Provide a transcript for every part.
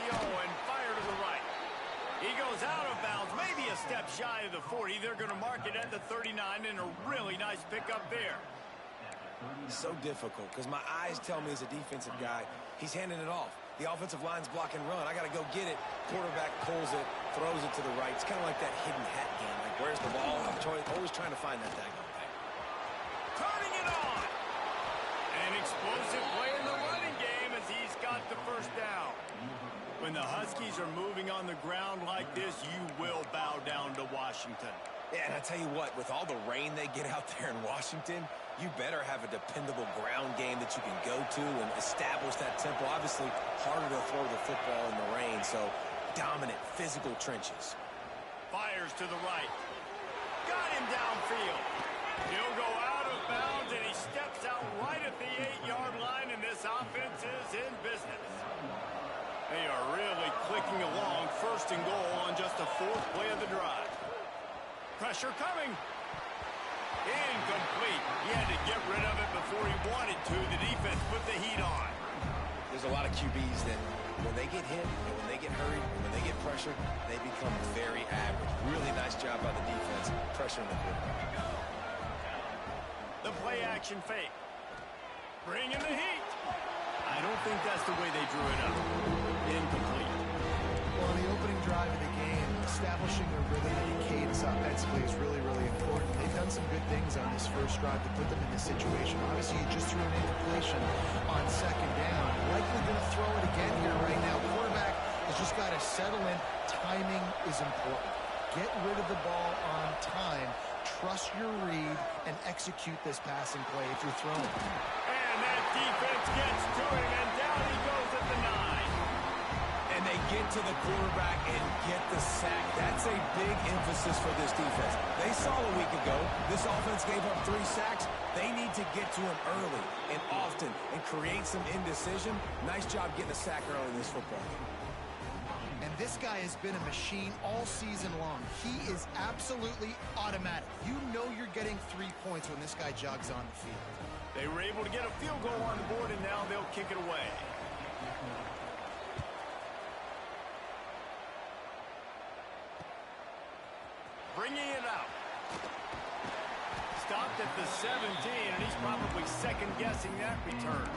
RPO and fire to the right. He goes out of bounds, maybe a step shy of the 40. They're going to mark it at the 39, and a really nice pickup there. So difficult because my eyes tell me as a defensive guy, he's handing it off. The offensive line's block and run. I got to go get it. Quarterback pulls it, throws it to the right. It's kind of like that hidden hat game. Like, where's the ball? I'm always trying to find that daggone thing. Turning it on. An explosive play in the running game as he's got the first down. When the Huskies are moving on the ground like this, you will bow down to Washington. Yeah, and I tell you what, with all the rain they get out there in Washington, you better have a dependable ground game that you can go to and establish that tempo. Obviously, harder to throw the football in the rain, so dominant, physical trenches. Fires to the right. Got him downfield. He'll go out of bounds, and he steps out right at the 8-yard line, and this offense is in business. They are really clicking along, first and goal on just the 4th play of the drive. Pressure coming. Incomplete. He had to get rid of it before he wanted to. The defense put the heat on. There's a lot of QBs that when they get hit and when they get hurried and when they get pressured, they become very average. Really nice job by the defense pressuring the quarterback. The play action fake. Bringing the heat. I don't think that's the way they drew it up. Incomplete. Well, the opening drive of the game, establishing a rhythm and a cadence offensively is really, really important. They've done some good things on this first drive to put them in this situation. Obviously, you just threw an incompletion on second down. Likely going to throw it again here right now. Quarterback has just got to settle in. Timing is important. Get rid of the ball on time. Trust your read and execute this passing play if you're throwing. And that defense gets to him, and down he goes at the 9. And they get to the quarterback and get the sack. That's a big emphasis for this defense. They saw a week ago, this offense gave up 3 sacks. They need to get to him early and often and create some indecision. Nice job getting a sack early in this football game. And this guy has been a machine all season long. He is absolutely automatic. You know you're getting 3 points when this guy jogs on the field. They were able to get a field goal on the board, and now they'll kick it away. Bringing it out. Stopped at the 17, and he's probably second-guessing that return.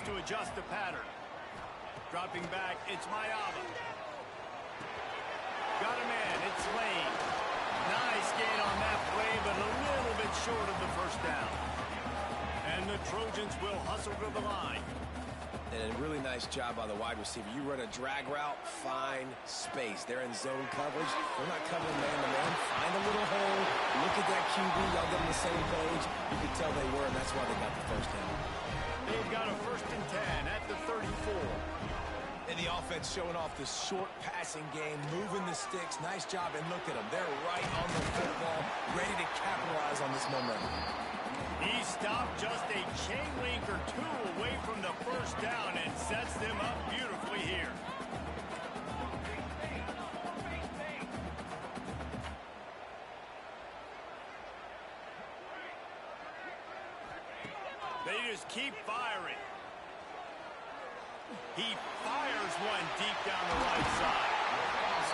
To adjust the pattern. Dropping back, it's Mayaba. Got a man, it's Lane. Nice gain on that play, but a little bit short of the first down. And the Trojans will hustle to the line. And a really nice job by the wide receiver. You run a drag route, find space. They're in zone coverage. They're not covering man-to-man. Find a little hole. Look at that QB. Y'all get on the same page. You could tell they were, and that's why they got the first down. They've got a 1st and 10 at the 34. And the offense showing off the short passing game, moving the sticks. Nice job, and look at them. They're right on the football, ready to capitalize on this momentum. He stopped just a chain link or 2 away from the first down and sets them up beautifully here. They just keep firing. He fires one deep down the right side.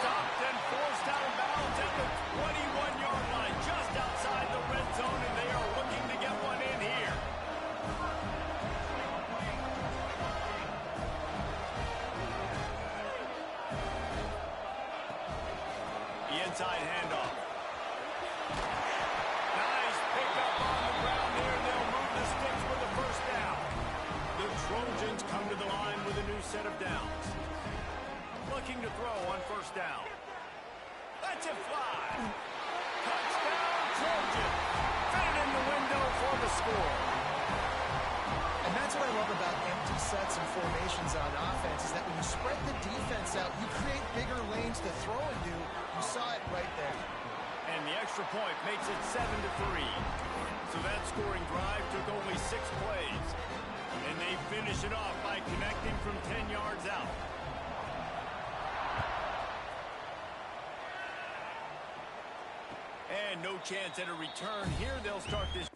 Stopped and forced out of bounds at the 21-yard line, just outside the red zone, and they are looking to get one in here. The inside handoff. Nice pickup on the ground there. They'll move the sticks with the first down. The Trojans come to the line with a new set of downs. Looking to throw on first down. Let's it fly. Touchdown, Trojans. Fed in the window for the score. And that's what I love about empty sets and formations on offense is that when you spread the defense out, you create bigger lanes to throw into. You saw it right there. And the extra point makes it 7-3. So that scoring drive took only 6 plays. And they finish it off by connecting from 10 yards out. And no chance at a return here. They'll start this.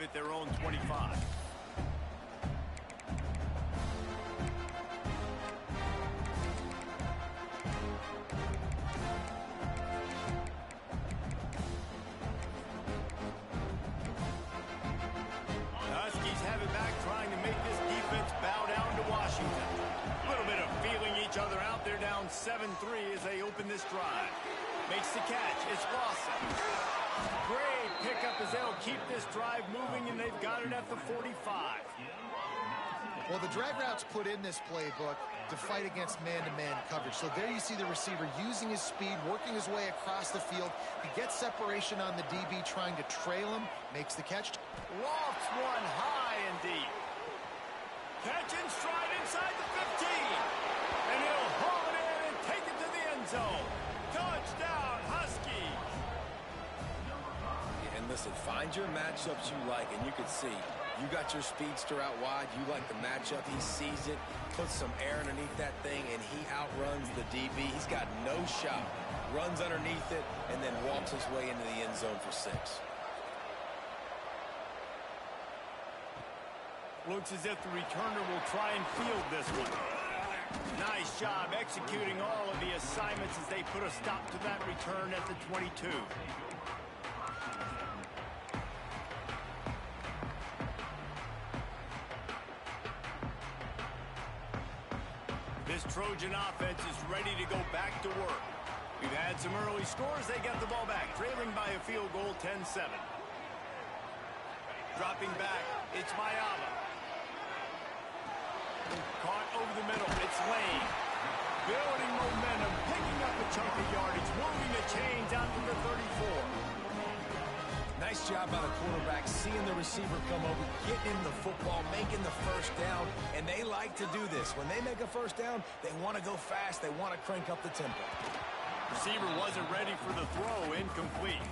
At their own 25. Huskies have it back, trying to make this defense bow down to Washington. A little bit of feeling each other out. They're down 7-3 as they open this drive. Makes the catch. It's Lawson. Great pickup as they'll keep this drive moving, and they've got it at the 45. Well, the drag routes put in this playbook to fight against man-to-man coverage. So there you see the receiver using his speed, working his way across the field. He gets separation on the DB, trying to trail him, makes the catch. Lofts one high and deep. Catch in stride inside the 15. And he'll haul it in and take it to the end zone. Touchdown, Huskies. And listen, find your matchups you like, and you can see you got your speedster out wide. You like the matchup. He sees it, puts some air underneath that thing, and he outruns the DB. He's got no shot. Runs underneath it, and then walks his way into the end zone for 6. Looks as if the returner will try and field this one. Nice job executing all of the assignments as they put a stop to that return at the 22. This Trojan offense is ready to go back to work. We've had some early scores. They get the ball back, trailing by a field goal, 10-7. Dropping back, it's Mayaba. Caught over the middle, it's Lane. Building momentum, picking up a chunk of yardage, moving the chains out to the 34. Nice job by the quarterback, seeing the receiver come over, getting him the football, making the first down, and they like to do this. When they make a first down, they want to go fast, they want to crank up the tempo. Receiver wasn't ready for the throw, incomplete.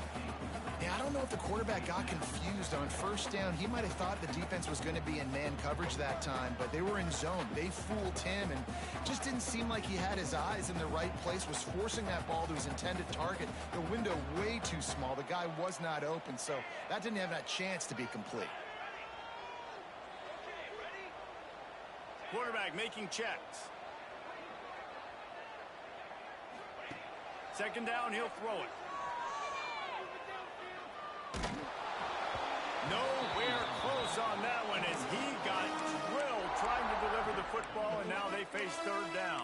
Yeah, I don't know if the quarterback got confused on first down. He might have thought the defense was going to be in man coverage that time, but they were in zone. They fooled him, and just didn't seem like he had his eyes in the right place, was forcing that ball to his intended target. The window way too small. The guy was not open, so that didn't have that chance to be complete. Quarterback making checks. Second down, he'll throw it. Nowhere close on that one as he got drilled trying to deliver the football, and now they face third down.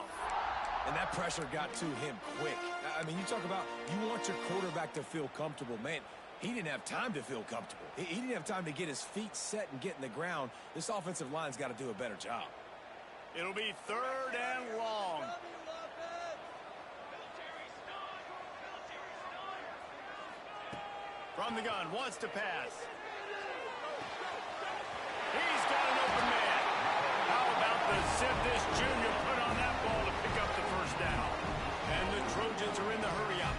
And that pressure got to him quick. I mean, you talk about you want your quarterback to feel comfortable. Man, he didn't have time to feel comfortable. He didn't have time to get his feet set and get in the ground. This offensive line's got to do a better job. It'll be third and long. From the gun, wants to pass. He's got an open man. How about the zip this junior put on that ball to pick up the first down? And the Trojans are in the hurry-up.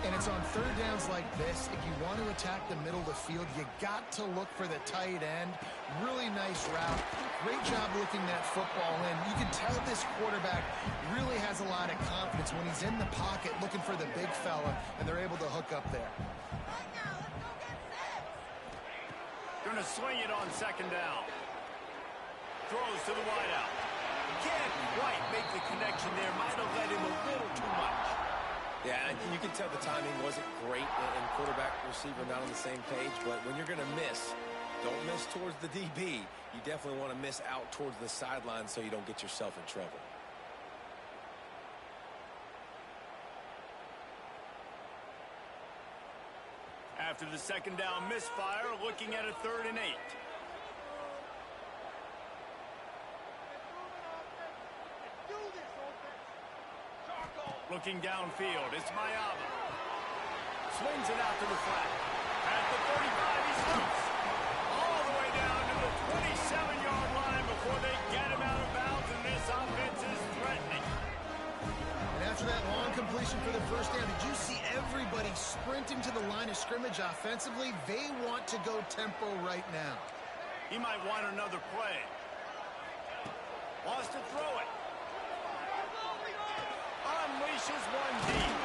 And it's on third downs like this. If you want to attack the middle of the field, you got to look for the tight end. Really nice route. Great job looking that football in. You can tell this quarterback really has a lot of confidence when he's in the pocket looking for the big fella, and they're able to hook up there. Going to swing it on second down. Throws to the wideout. Can't quite make the connection there. Might have led him a little too much. Yeah, and you can tell the timing wasn't great and quarterback receiver not on the same page, but when you're going to miss, don't miss towards the DB. You definitely want to miss out towards the sideline so you don't get yourself in trouble. After the second down misfire, looking at a 3rd and 8. Looking downfield, it's Mayaba. Swings it out to the flat. At the 35, he's loose. All the way down to the 27-yard line before they get him out of bounds, and this offense is threatening. And after that long completion for the first down, did you see everybody sprinting to the line of scrimmage offensively? They want to go tempo right now. He might want another play. Wants to throw it. Unleashes one deep.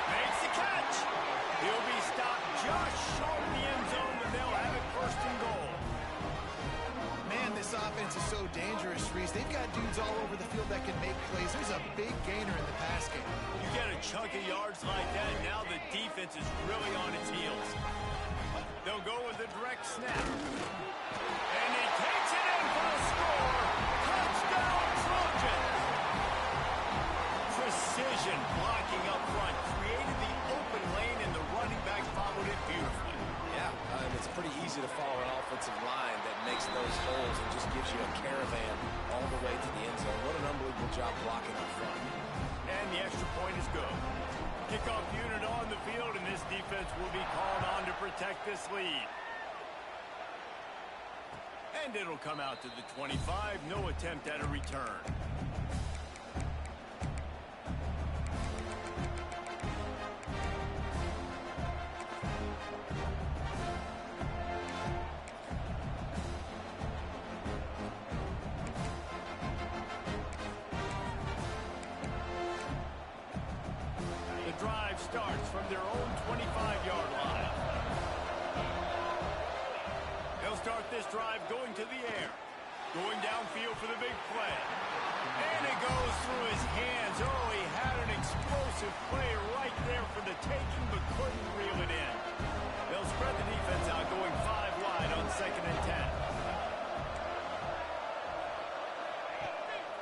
Makes the catch. He'll be stopped just short of the end zone, but they'll have it 1st and goal. Man, this offense is so dangerous, Reese. They've got dudes all over the field that can make plays. There's a big gainer in the pass game. You get a chunk of yards like that, now the defense is really on its heels. They'll go with a direct snap. And he takes it in for a score. Touchdown, Trojans! Precision blocking up front created the open lane, and the running back followed it beautifully. Yeah, it's pretty easy to follow an offensive line that makes those holes and just gives you a caravan all the way to the end zone. What an unbelievable job blocking up front. And the extra point is good. Kickoff unit on the field, and this defense will be called on to protect this lead. And it'll come out to the 25. No attempt at a return. Drive starts from their own 25-yard line. They'll start this drive going to the air. Going downfield for the big play. And it goes through his hands. Oh, he had an explosive play right there for the taking, but couldn't reel it in. They'll spread the defense out going 5 wide on 2nd and 10.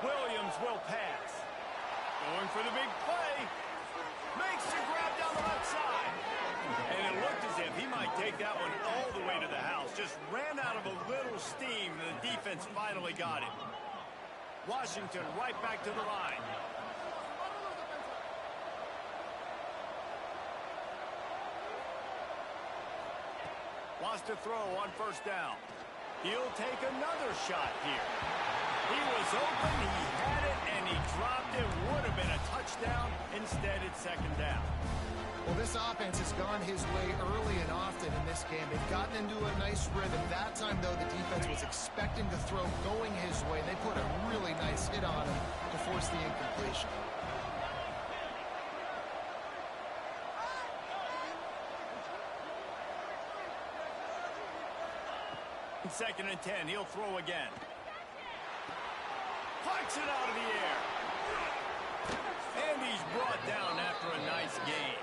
Williams will pass. Going for the big play. Makes the grab down the left side. And it looked as if he might take that one all the way to the house. Just ran out of a little steam, and the defense finally got him. Washington right back to the line. Wants to throw on 1st down. He'll take another shot here. He was open, he had it, and he dropped it. Would have been a touchdown. Instead, it's 2nd down. Well, this offense has gone his way early and often in this game. They've gotten into a nice rhythm. That time, though, the defense was expecting to throw going his way. They put a really nice hit on him to force the incompletion. 2nd and 10. He'll throw again. Plucks it out of the air. And he's brought down after a nice gain.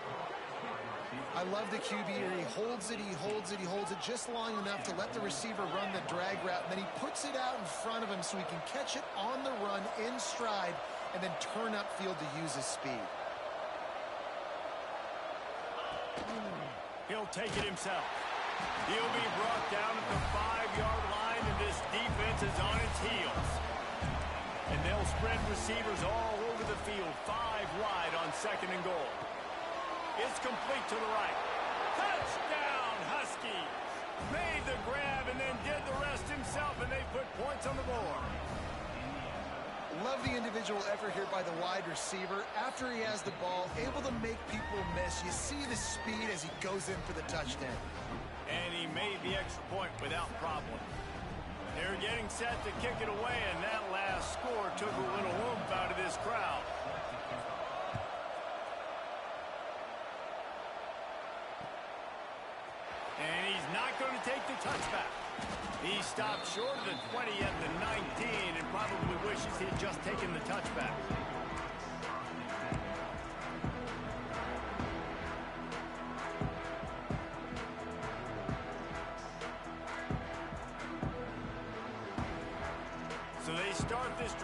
I love the QB here. He holds it, he holds it, he holds it just long enough to let the receiver run the drag route, and then he puts it out in front of him so he can catch it on the run in stride and then turn upfield to use his speed. He'll take it himself. He'll be brought down at the 5-yard line, and this defense is on its heels. And they'll spread receivers all over the field, 5 wide on 2nd and goal. It's complete to the right. Touchdown, Huskies! Made the grab and then did the rest himself, and they put points on the board. Love the individual effort here by the wide receiver. After he has the ball, able to make people miss. You see the speed as he goes in for the touchdown. And he made the extra point without problem. They're getting set to kick it away, and that last score took a little oomph out of this crowd. And he's not going to take the touchback. He stopped short of the 20 at the 19 and probably wishes he had just taken the touchback.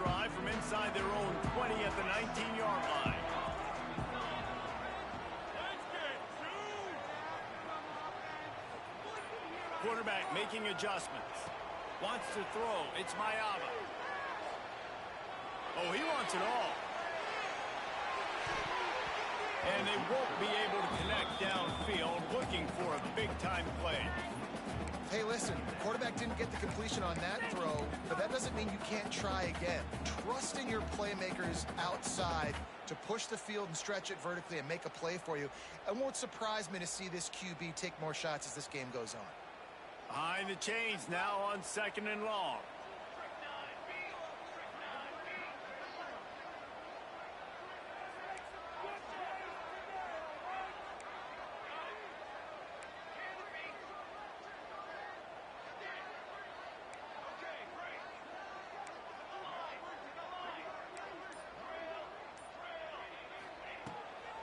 try from inside their own 20 at the 19-yard line. Quarterback making adjustments. Wants to throw. It's Mayava. Oh, he wants it all. And they won't be able to connect downfield, looking for a big-time play. Hey, listen, the quarterback didn't get the completion on that throw, but that doesn't mean you can't try again. Trust in your playmakers outside to push the field and stretch it vertically and make a play for you. It won't surprise me to see this QB take more shots as this game goes on. Behind the chains now on 2nd and long.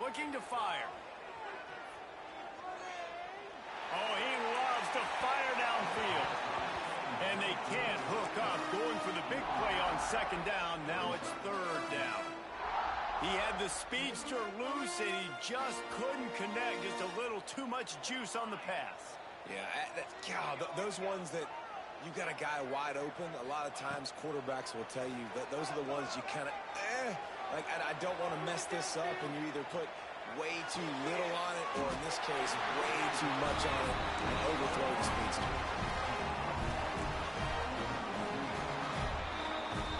Looking to fire. Oh, he loves to fire downfield. And they can't hook up. Going for the big play on 2nd down. Now it's 3rd down. He had the speedster loose, and he just couldn't connect. Just a little too much juice on the pass. Yeah, God, those ones that you got a guy wide open, a lot of times quarterbacks will tell you that those are the ones you kind of, like, I don't want to mess this up, and you either put way too little on it, or in this case, way too much on it, and overthrow the speedster.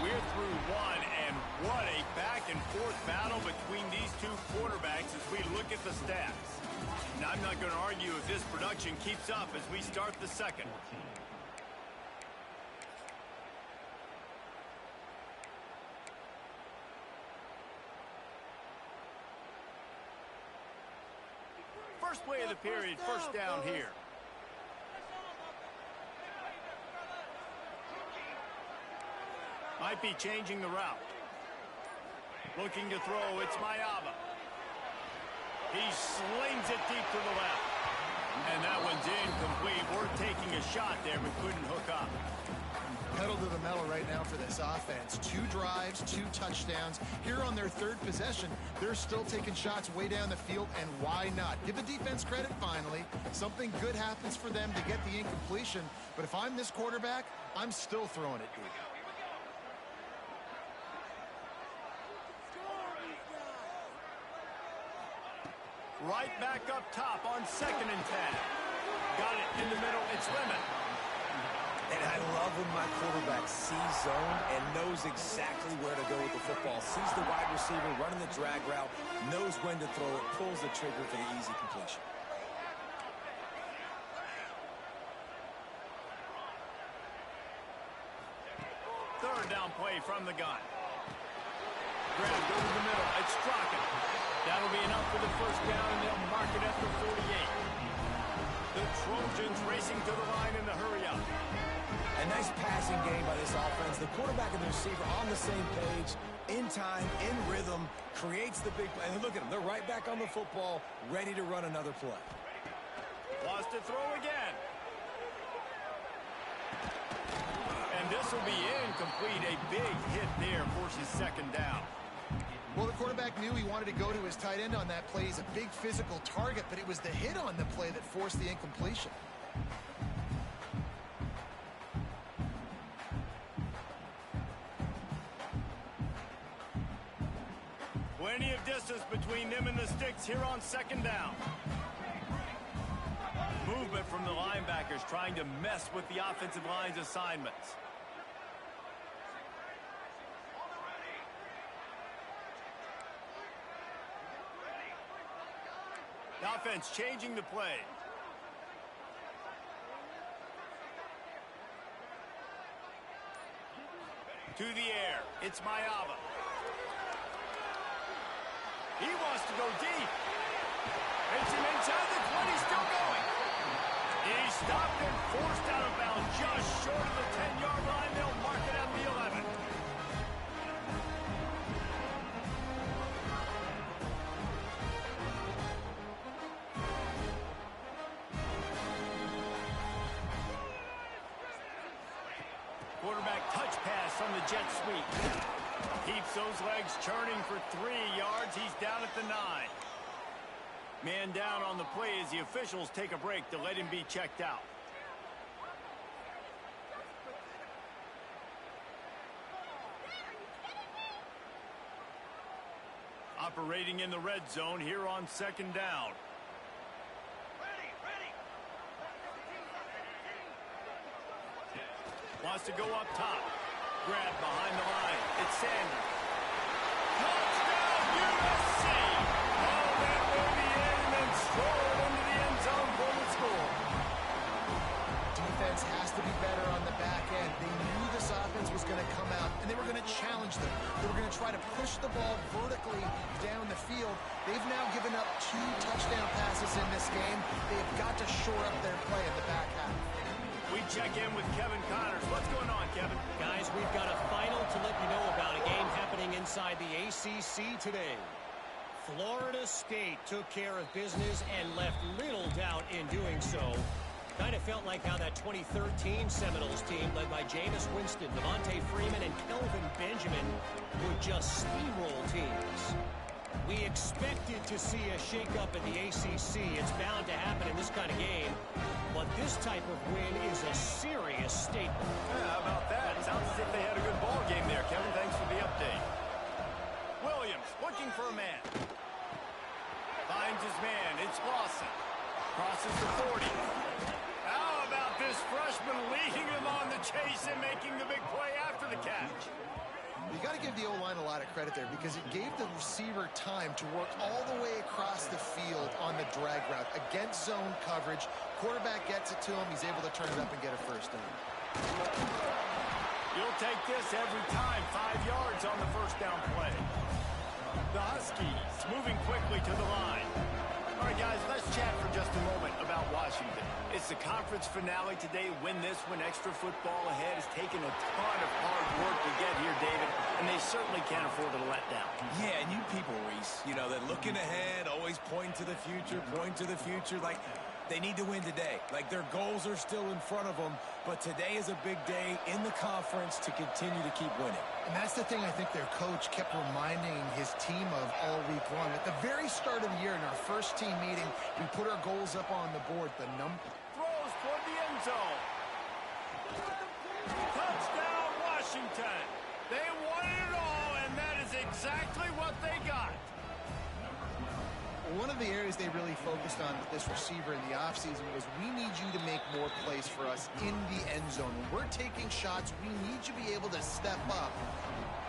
We're through one, and what a back-and-forth battle between these two quarterbacks as we look at the stats. Now, I'm not going to argue if this production keeps up as we start the 2nd. First play of the period, 1st down here. Might be changing the route. Looking to throw, it's Mayava. He slings it deep to the left. And that one's incomplete. We're taking a shot there, but couldn't hook up. Pedal to the metal right now for this offense. 2 drives, 2 touchdowns. Here on their 3rd possession, they're still taking shots way down the field, and why not? Give the defense credit finally. Something good happens for them to get the incompletion, but if I'm this quarterback, I'm still throwing it deep. Right back up top on 2nd and 10. Got it in the middle, it's Lemon. And I love when my quarterback sees zone and knows exactly where to go with the football. Sees the wide receiver running the drag route, knows when to throw it, pulls the trigger for the easy completion. Third down play from the gun. Grabbed over the middle, it's Strachan. That'll be enough for the 1st down, and they'll mark it at the 48. The Trojans racing to the line in the hurry-up. A nice passing game by this offense. The quarterback and the receiver on the same page, in time, in rhythm, creates the big play. And look at them. They're right back on the football, ready to run another play. Wants to throw again. And this will be incomplete. A big hit there forces 2nd down. Well, the quarterback knew he wanted to go to his tight end on that play. He's a big physical target, but it was the hit on the play that forced the incompletion. Plenty of distance between them and the sticks here on 2nd down. Movement from the linebackers trying to mess with the offensive line's assignments. The offense changing the play. To the air, it's Mayava. He wants to go deep. It's him inside the 20, still going. He stopped and forced out of bounds just short of the 10-yard line. They'll mark it at the 11. Quarterback touch pass on the jet sweep. Keeps those legs churning for 3 yards. He's down at the 9. Man down on the play as the officials take a break to let him be checked out. Operating in the red zone here on 2nd down. Wants to go up top. Grab behind the line. It's Sanders. Touchdown, USC! Oh, that will be in and strolled into the end zone for the score. Defense has to be better on the back end. They knew this offense was going to come out, and they were going to challenge them. They were going to try to push the ball vertically down the field. They've now given up 2 touchdown passes in this game. They've got to shore up their play in the back half. We check in with Kevin Connors. What's going on, Kevin? Guys, we've got a final to let you know about, a game happening inside the ACC today. Florida State took care of business and left little doubt in doing so. Kind of felt like how that 2013 Seminoles team, led by Jameis Winston, Devontae Freeman, and Kelvin Benjamin, would just steamroll teams. We expected to see a shakeup in the ACC. It's bound to happen in this kind of game. But this type of win is a serious statement. Yeah, how about that? Sounds as if they had a good ball game there, Kevin. Thanks for the update. Williams looking for a man. Finds his man. It's Lawson. Crosses the 40. How about this freshman leading him on the chase and making the big play after the catch? You got to give the O-line a lot of credit there because it gave the receiver time to work all the way across the field on the drag route against zone coverage. Quarterback gets it to him. He's able to turn it up and get a first down. You'll take this every time. 5 yards on the first down play. The Huskies moving quickly to the line. All right, guys, let's chat for just a moment about Washington. It's the conference finale today. Win this one. Extra football ahead. Has taken a ton of hard work to get here, David, and they certainly can't afford to let down. Yeah, and you people, Reese, you know, that looking ahead, always point to the future, like they need to win today. Like their goals are still in front of them, but today is a big day in the conference to continue to keep winning. And that's the thing I think their coach kept reminding his team of all week long. At the very start of the year in our first team meeting, we put our goals up on the board. The number throws toward the end zone. Touchdown, Washington. They wanted it all, and that is exactly what they got. One of the areas they really focused on with this receiver in the offseason was we need you to make more plays for us in the end zone. When we're taking shots, we need you to be able to step up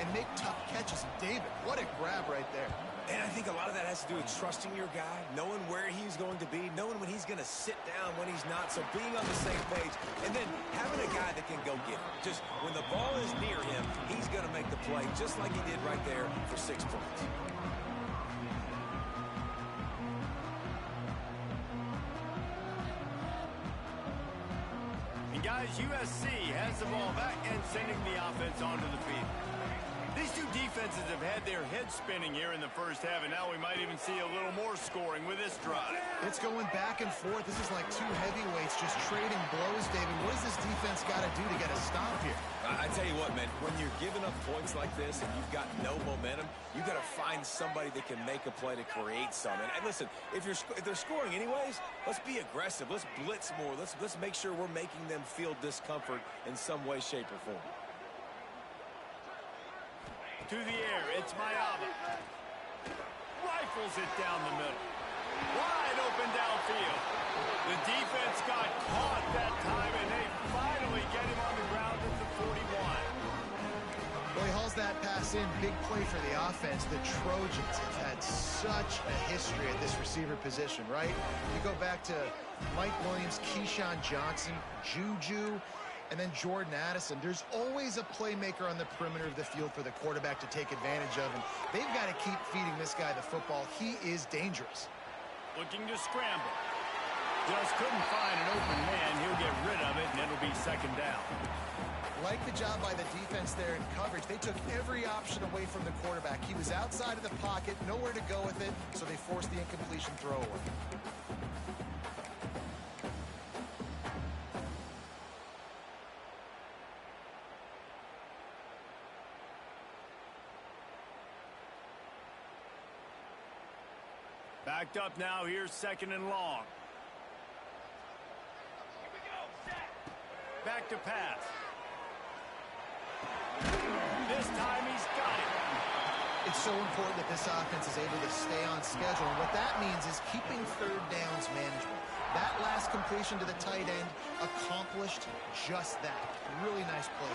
and make tough catches. And David, what a grab right there. And I think a lot of that has to do with trusting your guy, knowing where he's going to be, knowing when he's going to sit down, when he's not, so being on the same page, and then having a guy that can go get it. Just when the ball is near him, he's going to make the play, just like he did right there for 6 points. And guys, USC has the ball back and sending the offense onto the field. These two defenses have had their heads spinning here in the first half, and now we might even see a little more scoring with this drive. It's going back and forth. This is like two heavyweights just trading blows, David. What does this defense got to do to get a stop here? I tell you what, man, when you're giving up points like this and you've got no momentum, you got to find somebody that can make a play to create something. And listen, if they're scoring anyways, let's be aggressive. Let's blitz more. Let's make sure we're making them feel discomfort in some way, shape, or form. To the air, it's Mayaba. Rifles it down the middle. Wide open downfield. The defense got caught that time, and they finally get him on the ground at the 41. Well, he hauls that pass in. Big play for the offense. The Trojans have had such a history at this receiver position, right? You go back to Mike Williams, Keyshawn Johnson, Juju, and then Jordan Addison. There's always a playmaker on the perimeter of the field for the quarterback to take advantage of, and they've got to keep feeding this guy the football. He is dangerous. Looking to scramble. Just couldn't find an open man. He'll get rid of it, and it'll be 2nd down. Like the job by the defense there in coverage. They took every option away from the quarterback. He was outside of the pocket, nowhere to go with it, so they forced the incompletion throw away. Backed up now. Here's 2nd and long. Back to pass. This time he's got it. It's so important that this offense is able to stay on schedule. And what that means is keeping 3rd downs manageable. That last completion to the tight end accomplished just that. Really nice play.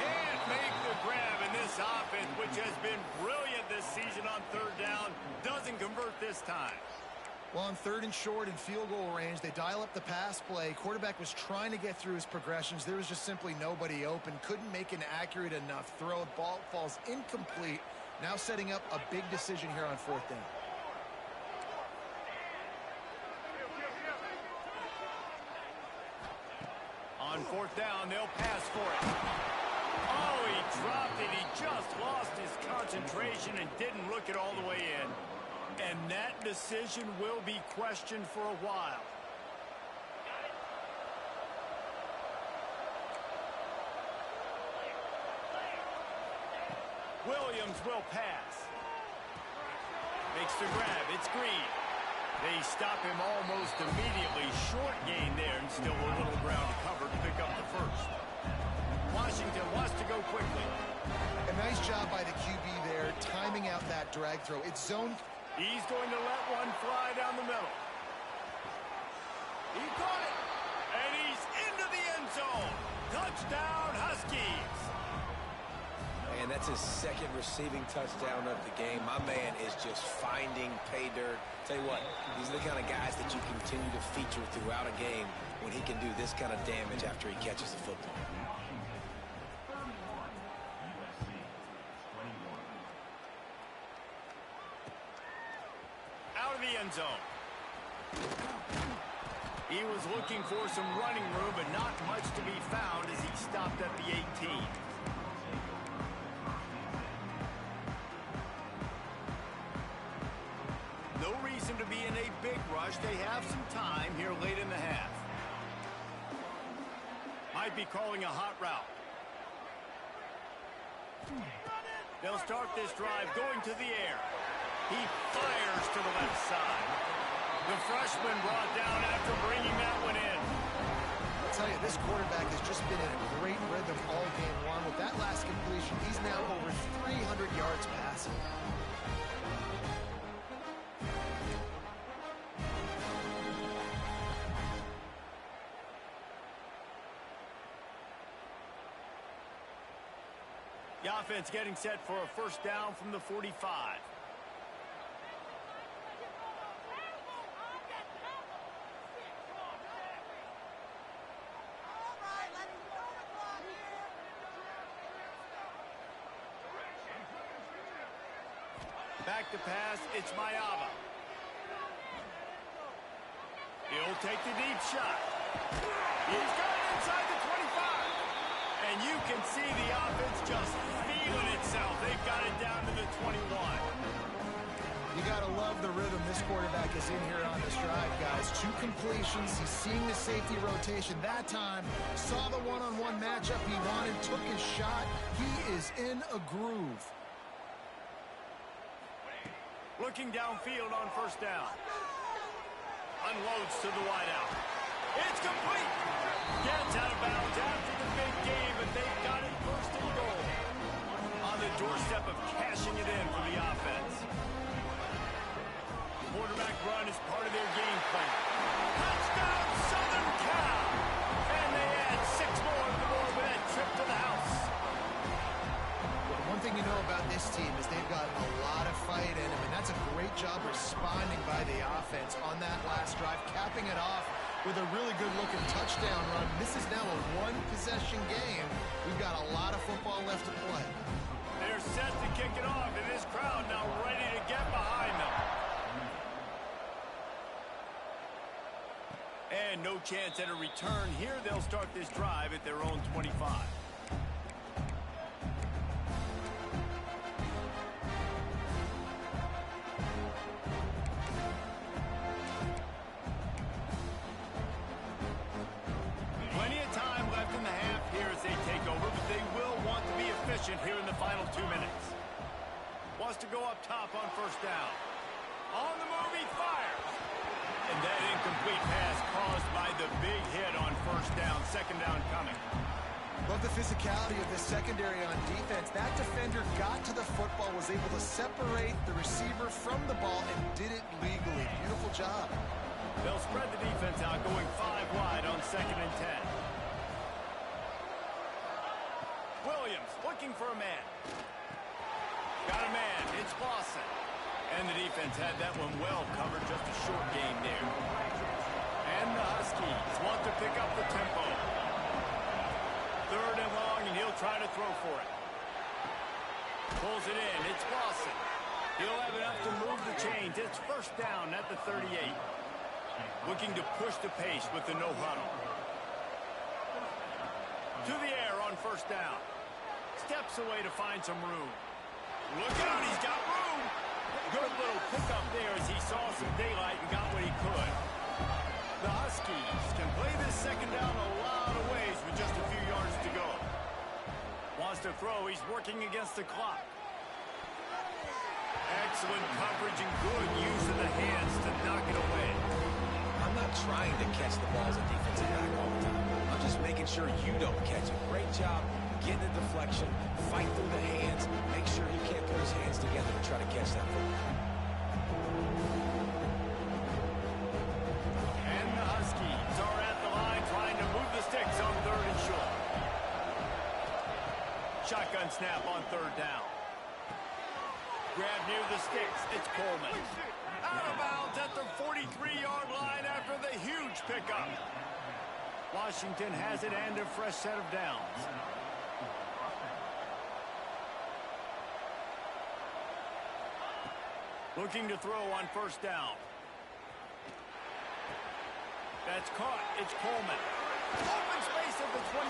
Can't make the grab, and this offense, which has been brilliant this season on 3rd down, doesn't convert this time. Well, on 3rd and short in field goal range, they dial up the pass play. Quarterback was trying to get through his progressions. There was just simply nobody open. Couldn't make an accurate enough throw. Ball falls incomplete. Now setting up a big decision here on 4th down. On 4th down, they'll pass for it. Oh, he dropped it. He just lost his concentration and didn't look it all the way in. And that decision will be questioned for a while. Williams will pass. Makes the grab. It's Green. They stop him almost immediately. Short gain there, and still a little ground to cover to pick up the 1st. Washington wants to go quickly. A nice job by the QB there, timing out that drag throw. It's zone. He's going to let one fly down the middle. He caught it. And he's into the end zone. Touchdown, Huskies. And that's his 2nd receiving touchdown of the game. My man is just finding pay dirt. Tell you what, these are the kind of guys that you continue to feature throughout a game when he can do this kind of damage after he catches the football. Out of the end zone. He was looking for some running room, but not much to be found as he stopped at the 18. No reason to be in a big rush. They have some time here late in the half. Might be calling a hot route. They'll start this drive going to the air. He fires to the left side. The freshman brought down after bringing that one in. I'll tell you, this quarterback has just been in a great rhythm all game long. With that last completion, he's now over 300 yards passing. The offense getting set for a 1st down from the 45. Back to pass, it's Mayava. He'll take the deep shot. He's got it inside the 25. And you can see the offense just feeling itself. They've got it down to the 21. You got to love the rhythm this quarterback is in here on this drive, guys. 2 completions. He's seeing the safety rotation. That time, saw the one-on-one matchup he wanted, took his shot. He is in a groove. Looking downfield on 1st down. Unloads to the wideout. It's complete. Gets out of bounds after the big game, but they've got it 1st and goal. On the doorstep of cashing it in for the offense. Quarterback run is part of their game plan. Touchdown, Southern Cal! And they add 6 more on the board with that trip to the house. Well, one thing you know about this team is they've got a lot of fight in them, and that's a great job responding by the offense on that last drive, capping it off with a really good-looking touchdown run. This is now a 1-possession game. We've got a lot of football left to play. They're set to kick it off, and this crowd now ready to get behind them. And no chance at a return here. They'll start this drive at their own 25. Plenty of time left in the half here as they take over, but they will want to be efficient here in the final 2 minutes. Wants to go up top on 1st down. On the move, he fires. And that incomplete pass caused by the big hit on first down. Second down coming. Love the physicality of the secondary on defense. That defender got to the football, was able to separate the receiver from the ball, and did it legally. Beautiful job. They'll spread the defense out, going 5 wide on 2nd and 10. Williams looking for a man. Got a man. It's Lawson. And the defense had that one well covered. Just a short game there. And the Huskies want to pick up the tempo. 3rd and long, and he'll try to throw for it. Pulls it in. It's Lawson. He'll have enough to move the chains. It's first down at the 38. Looking to push the pace with the no huddle. To the air on first down. Steps away to find some room. Look out, he's got room. Good little pickup there as he saw some daylight and got what he could. The Huskies can play this second down a lot of ways with just a few yards to go. Wants to throw. He's working against the clock. Excellent coverage and good use of the hands to knock it away. I'm not trying to catch the balls at defensive back all the time. I'm just making sure you don't catch it. Great job getting the deflection, fight through the hands, make sure he can't put his hands together to try to catch that football. And the Huskies are at the line trying to move the sticks on 3rd and short. Shotgun snap on 3rd down. Grab near the sticks. It's Coleman. Out of bounds at the 43-yard line after the huge pickup. Washington has it and a fresh set of downs. Looking to throw on first down. That's caught. It's Coleman. Open space at the 25.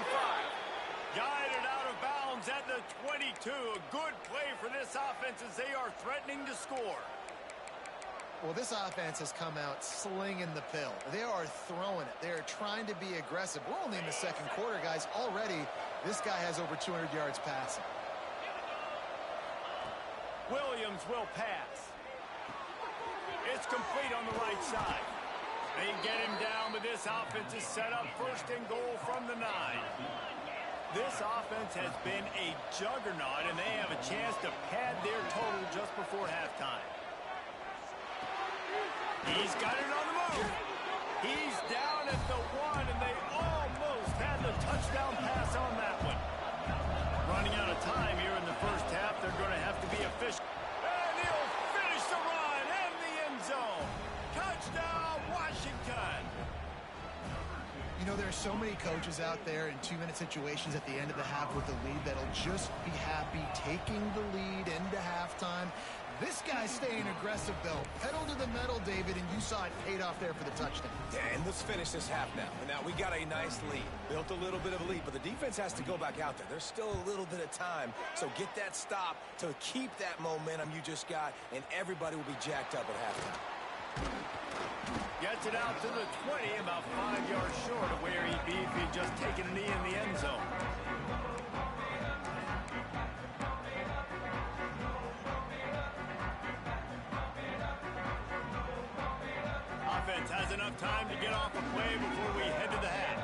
Guided out of bounds at the 22. A good play for this offense as they are threatening to score. Well, this offense has come out slinging the pill. They are throwing it. They are trying to be aggressive. We're only in the 2nd quarter, guys. Already, this guy has over 200 yards passing. Williams will pass. It's complete on the right side. They get him down, but this offense is set up 1st and goal from the 9. This offense has been a juggernaut, and they have a chance to pad their total just before halftime. He's got it on the move. He's down at the 1, and they almost had the touchdown pass on that one. Running out of time here in the first half. They're going to have to be efficient. And he'll finish the run and the end zone. Touchdown, Washington. You know, there are so many coaches out there in 2-minute situations at the end of the half with the lead that'll just be happy taking the lead into halftime. This guy's staying aggressive, though. Pedal to the metal, David, and you saw it paid off there for the touchdown. Yeah, and let's finish this half now. And now we got a nice lead. Built a little bit of a lead, but the defense has to go back out there. There's still a little bit of time. So get that stop to keep that momentum you just got, and everybody will be jacked up at halftime. Gets it out to the 20, about 5 yards short of where he'd be if he'd just taken a knee in the end zone. Offense has enough time to get off a play before we head to the half.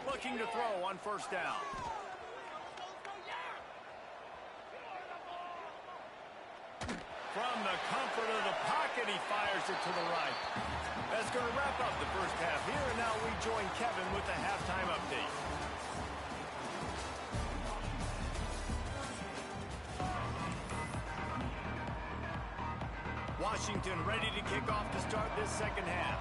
Looking to throw on first down. From the comfort of the pocket, he fires it to the right. That's going to wrap up the first half here, and now we join Kevin with the halftime update. Washington ready to kick off to start this second half.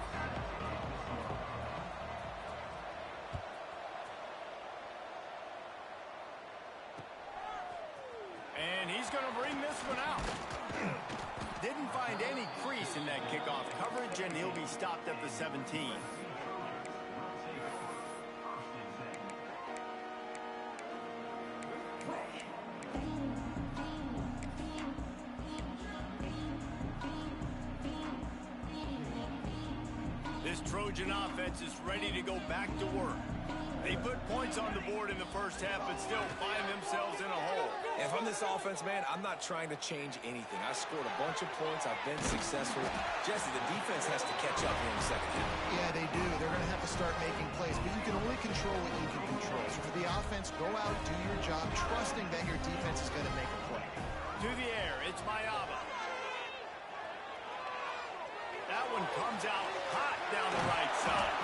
And he's going to bring this one out. Didn't find any crease in that kickoff coverage, and he'll be stopped at the 17. This Trojan offense is ready to go back to work. They put points on the board in the first half, but still find themselves in a hole. And from this offense, man, I'm not trying to change anything. I scored a bunch of points. I've been successful. Jesse, the defense has to catch up here in the second half. Yeah, they do. They're going to have to start making plays, but you can only control what you can control. So for the offense, go out, do your job, trusting that your defense is going to make a play. To the air, it's Mayaba. That one comes out hot down the right side.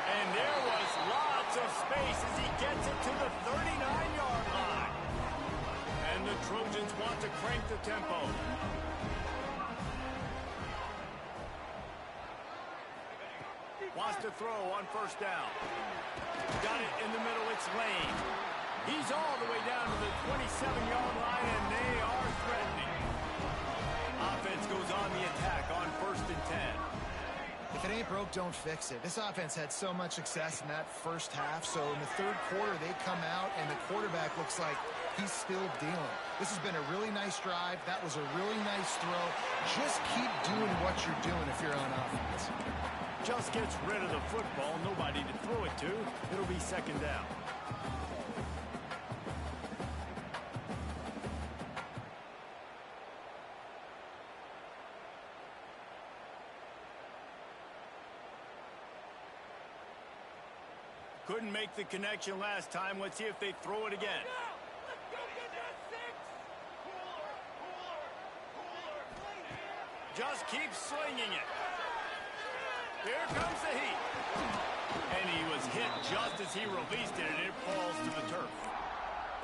And there was lots of space as he gets it to the 39-yard line. And the Trojans want to crank the tempo. Wants to throw on first down. Got it in the middle, it's Lane. He's all the way down to the 27-yard line, and they are threatening. Offense goes on the attack on 1st and 10. If it ain't broke, don't fix it. This offense had so much success in that first half, so in the third quarter, they come out, and the quarterback looks like he's still dealing. This has been a really nice drive. That was a really nice throw. Just keep doing what you're doing if you're on offense. Just gets rid of the football. Nobody to throw it to. It'll be second down. Couldn't make the connection last time. Let's see if they throw it again. Just keep slinging it. Here comes the heat. And he was hit just as he released it, and it falls to the turf.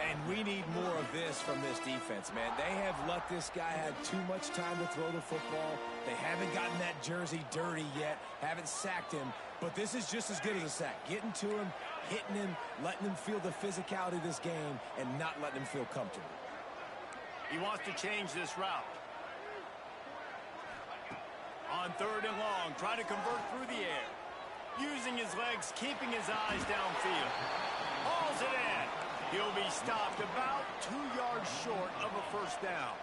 And we need more of this from this defense, man. They have let this guy have too much time to throw the football. They haven't gotten that jersey dirty yet, haven't sacked him. But this is just as good as a sack. Getting to him, hitting him, letting him feel the physicality of this game, and not letting him feel comfortable. He wants to change this route. On 3rd and long, trying to convert through the air. Using his legs, keeping his eyes downfield. Hauls it in. He'll be stopped about 2 yards short of a first down.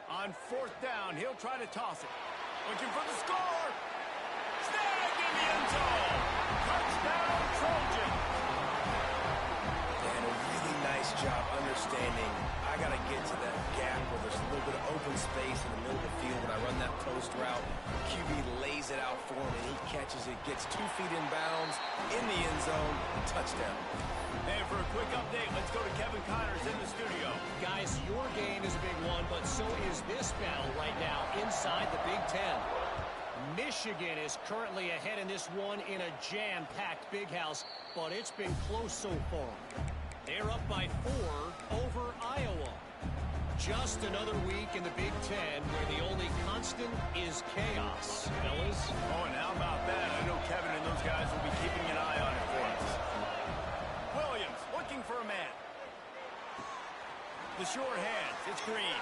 On 4th down, he'll try to toss it. Looking for the score. Snagged in the end zone. Touchdown, Trojan. And a really nice job understanding I got to get to that gap where there's a little bit of open space in the middle of the field. When I run that post route, QB lays it out for him, and he catches it, gets 2 feet in bounds, in the end zone, touchdown. And for a quick update, let's go to Kevin Connors in the studio. Guys, your game is a big one, but so is this battle right now inside the Big Ten. Michigan is currently ahead in this one in a jam-packed big house, but it's been close so far. They're up by 4 over Iowa. Just another week in the Big Ten where the only constant is chaos, fellas. Oh, and how about that? I know Kevin and those guys will be keeping an eye on it for us. Williams looking for a man. The short hands, it's Green.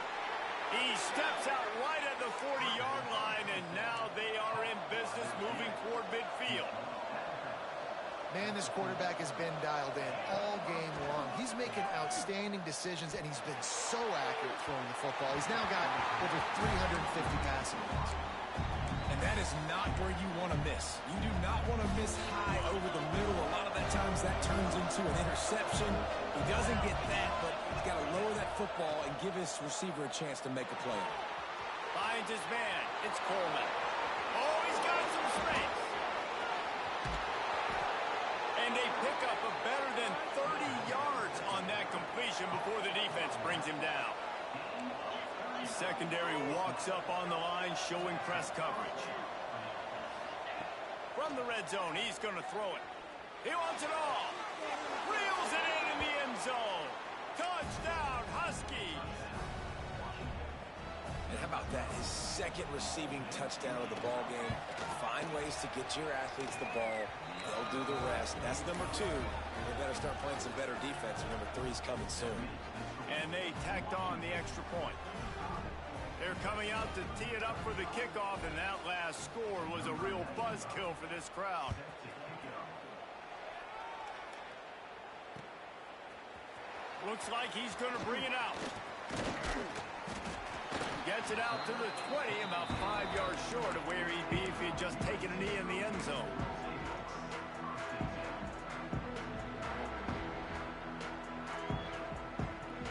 He steps out right at the 40-yard line, and now they are in business moving toward midfield. Man, this quarterback has been dialed in all game long. He's making outstanding decisions, and he's been so accurate throwing the football. He's now got over 350 passing yards. And that is not where you want to miss. You do not want to miss high over the middle. A lot of that times that turns into an interception. He doesn't get that, but he's got to lower that football and give his receiver a chance to make a play. Finds his man. It's Coleman. Oh, he's got some space. And they pick up a better than 30 yards on that completion before the defense brings him down. Secondary walks up on the line, showing press coverage. From the red zone, he's going to throw it. He wants it all. Reels it in the end zone. Touchdown, Huskies. And how about that? His second receiving touchdown of the ball game. Find ways to get your athletes the ball. They'll do the rest. That's number 2. They better start playing some better defense. Number 3 is coming soon. And they tacked on the extra point. They're coming out to tee it up for the kickoff, and that last score was a real buzzkill for this crowd. Looks like he's going to bring it out. Gets it out to the 20, about 5 yards short of where he'd be if he had just taken a knee in the end zone.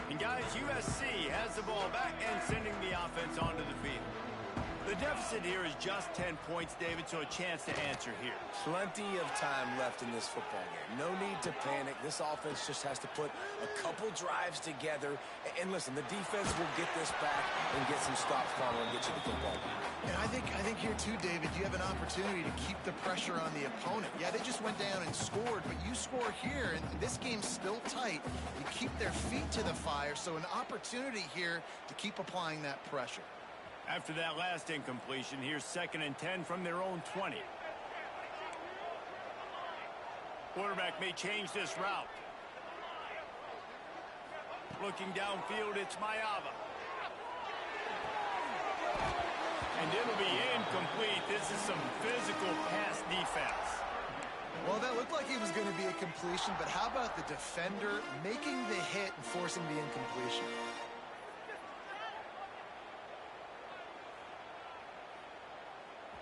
And guys, USC has the ball back and sending the offense onto the field. The deficit here is just 10 points, David, so a chance to answer here. Plenty of time left in this football game. No need to panic. This offense just has to put a couple drives together. And listen, the defense will get this back and get some stops following and get you the football back. And I think here too, David, you have an opportunity to keep the pressure on the opponent. Yeah, they just went down and scored, but you score here, and this game's still tight. You keep their feet to the fire, so an opportunity here to keep applying that pressure. After that last incompletion, here's 2nd and 10 from their own 20. Quarterback may change this route. Looking downfield, it's Mayava. And it'll be incomplete. This is some physical pass defense. Well, that looked like it was going to be a completion, but how about the defender making the hit and forcing the incompletion?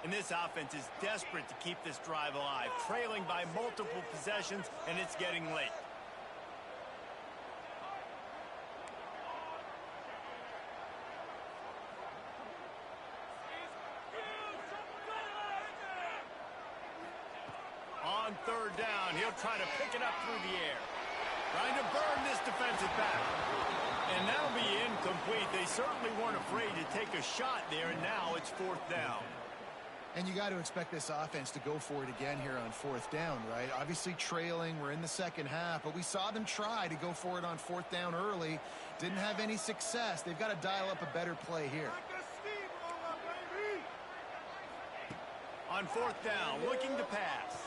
And this offense is desperate to keep this drive alive, trailing by multiple possessions, and it's getting late. On 3rd down, he'll try to pick it up through the air. Trying to burn this defensive back. And that'll be incomplete. They certainly weren't afraid to take a shot there, and now it's 4th down. And you got to expect this offense to go for it again here on 4th down, right? Obviously trailing, we're in the second half, but we saw them try to go for it on 4th down early. Didn't have any success. They've got to dial up a better play here. On 4th down, looking to pass.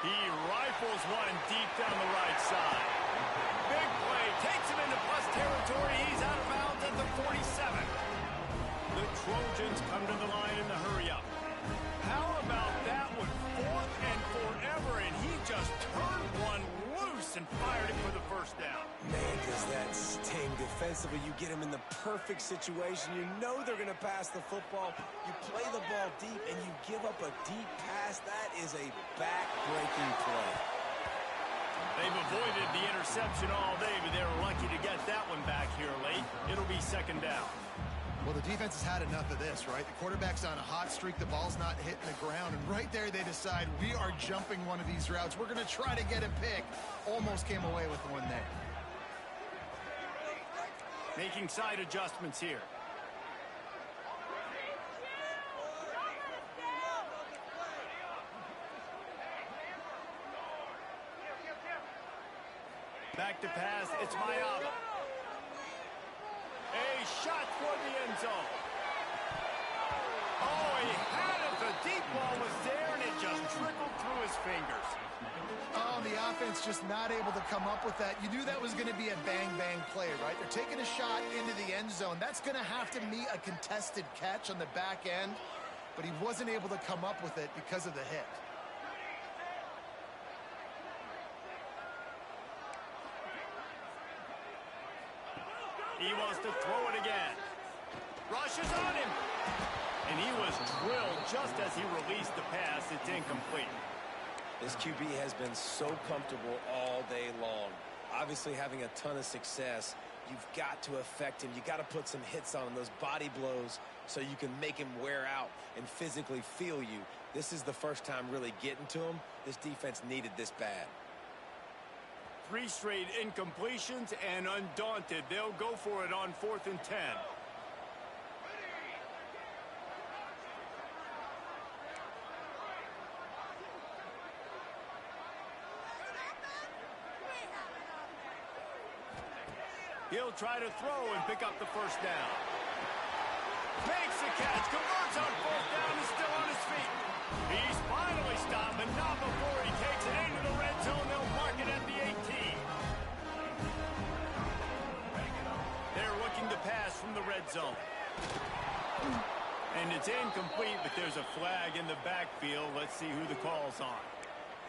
He rifles one deep down the right side. Big play, takes him into plus territory. He's out of bounds at the 47. The Trojans come to the line in the hurry up. How about that one? 4th and forever, and he just turned one loose and fired it for the 1st down. Man, does that sting. Defensively, you get him in the perfect situation. You know they're going to pass the football. You play the ball deep, and you give up a deep pass. That is a back-breaking play. They've avoided the interception all day, but they're lucky to get that one back here late. It'll be 2nd down. Well, the defense has had enough of this, right? The quarterback's on a hot streak. The ball's not hitting the ground. And right there, they decide, we are jumping one of these routes. We're going to try to get a pick. Almost came away with one there. Making side adjustments here. Back to pass. It's Mayava. A shot toward the end zone. Oh, he had it. The deep ball was there, and it just trickled through his fingers. Oh, the offense just not able to come up with that. You knew that was going to be a bang-bang play, right? They're taking a shot into the end zone. That's going to have to be a contested catch on the back end, but he wasn't able to come up with it because of the hit. He wants to throw it again. Rushes on him. And he was drilled just as he released the pass. It's incomplete. This QB has been so comfortable all day long. Obviously having a ton of success. You've got to affect him. You got to put some hits on him, those body blows, so you can make him wear out and physically feel you. This is the first time really getting to him. This defense needed this bad. 3 straight incompletions, and undaunted, they'll go for it on 4th and 10. He'll try to throw and pick up the 1st down. Makes the catch, converts on 4th down, is still on his feet. He's finally stopped, but not before he takes it into the red zone. They'll mark it at the 18. They're looking to pass from the red zone. And it's incomplete, but there's a flag in the backfield. Let's see who the call's on.